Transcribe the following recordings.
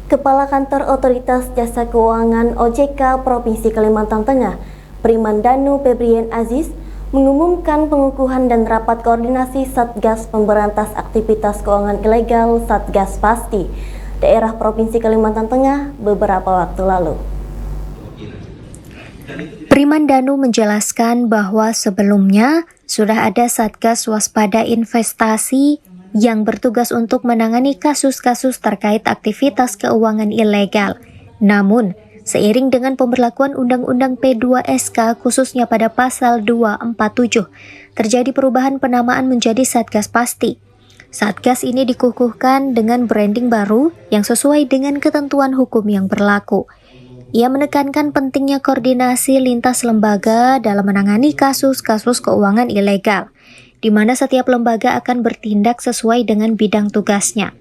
Kepala Kantor Otoritas Jasa Keuangan OJK Provinsi Kalimantan Tengah, Primandanu Febrian Aziz, mengumumkan pengukuhan dan rapat koordinasi Satgas Pemberantas Aktivitas Keuangan Ilegal Satgas Pasti daerah Provinsi Kalimantan Tengah beberapa waktu lalu. Primandanu menjelaskan bahwa sebelumnya sudah ada Satgas Waspada Investasi yang bertugas untuk menangani kasus-kasus terkait aktivitas keuangan ilegal. Namun, seiring dengan pemberlakuan Undang-Undang P2SK khususnya pada pasal 247, terjadi perubahan penamaan menjadi Satgas Pasti. Satgas ini dikukuhkan dengan branding baru yang sesuai dengan ketentuan hukum yang berlaku. Ia menekankan pentingnya koordinasi lintas lembaga dalam menangani kasus-kasus keuangan ilegal, di mana setiap lembaga akan bertindak sesuai dengan bidang tugasnya.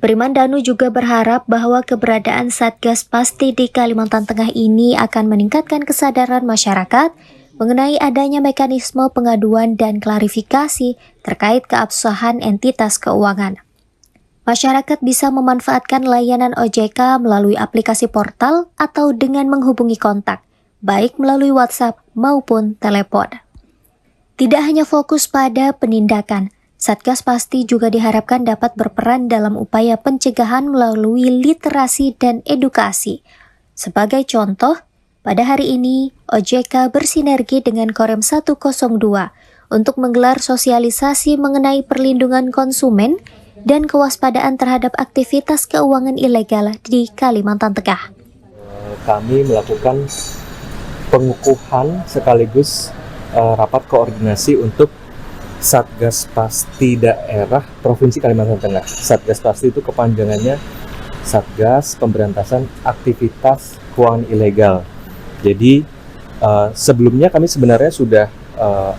Primandanu juga berharap bahwa keberadaan Satgas Pasti di Kalimantan Tengah ini akan meningkatkan kesadaran masyarakat mengenai adanya mekanisme pengaduan dan klarifikasi terkait keabsahan entitas keuangan. Masyarakat bisa memanfaatkan layanan OJK melalui aplikasi portal atau dengan menghubungi kontak, baik melalui WhatsApp maupun telepon. Tidak hanya fokus pada penindakan, Satgas Pasti juga diharapkan dapat berperan dalam upaya pencegahan melalui literasi dan edukasi. Sebagai contoh, pada hari ini OJK bersinergi dengan Korem 102 untuk menggelar sosialisasi mengenai perlindungan konsumen dan kewaspadaan terhadap aktivitas keuangan ilegal di Kalimantan Tengah. Kami melakukan pengukuhan sekaligus rapat koordinasi untuk Satgas Pasti daerah Provinsi Kalimantan Tengah. Satgas Pasti itu kepanjangannya Satgas Pemberantasan Aktivitas Keuangan Ilegal. Jadi sebelumnya kami sebenarnya sudah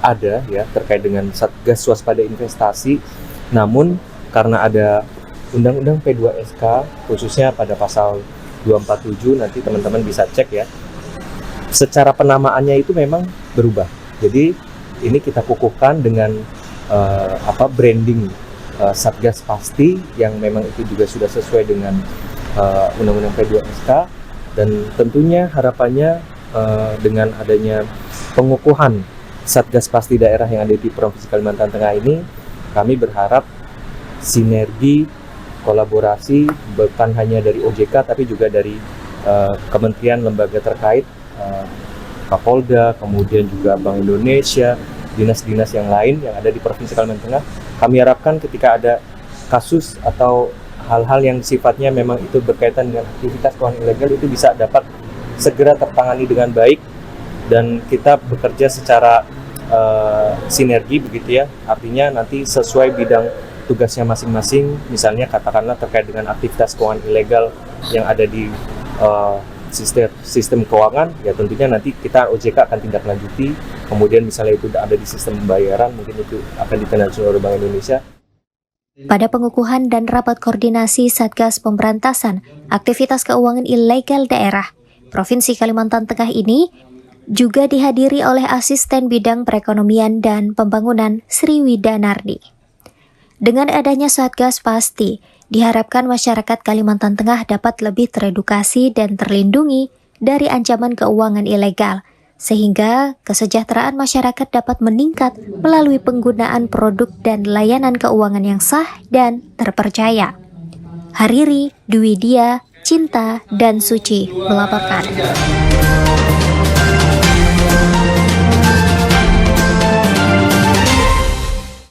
ada ya terkait dengan Satgas Waspada Investasi, namun karena ada Undang-Undang P2SK khususnya pada pasal 247, nanti teman-teman bisa cek ya. Secara penamaannya itu memang berubah. Jadi ini kita kukuhkan dengan branding Satgas Pasti yang memang itu juga sudah sesuai dengan Undang-Undang P2SK, dan tentunya harapannya dengan adanya pengukuhan Satgas Pasti daerah yang ada di Provinsi Kalimantan Tengah ini, kami berharap sinergi, kolaborasi bukan hanya dari OJK tapi juga dari kementerian lembaga terkait, Kapolda, kemudian juga Bank Indonesia, dinas-dinas yang lain yang ada di Provinsi Kalimantan Tengah. Kami harapkan ketika ada kasus atau hal-hal yang sifatnya memang itu berkaitan dengan aktivitas keuangan ilegal itu bisa dapat segera tertangani dengan baik, dan kita bekerja secara sinergi begitu ya. Artinya nanti sesuai bidang tugasnya masing-masing, misalnya katakanlah terkait dengan aktivitas keuangan ilegal yang ada di sistem keuangan, ya tentunya nanti kita OJK akan tindak lanjuti. Kemudian misalnya itu ada di sistem pembayaran, mungkin itu akan ditindaklanjuti oleh Bank Indonesia. Pada pengukuhan dan rapat koordinasi Satgas Pemberantasan Aktivitas Keuangan Ilegal Daerah Provinsi Kalimantan Tengah ini juga dihadiri oleh Asisten Bidang Perekonomian dan Pembangunan Sri Widanardi. Dengan adanya Satgas Pasti, diharapkan masyarakat Kalimantan Tengah dapat lebih teredukasi dan terlindungi dari ancaman keuangan ilegal, sehingga kesejahteraan masyarakat dapat meningkat melalui penggunaan produk dan layanan keuangan yang sah dan terpercaya. Hariri, Dwi Dia, Cinta, dan Suci melaporkan.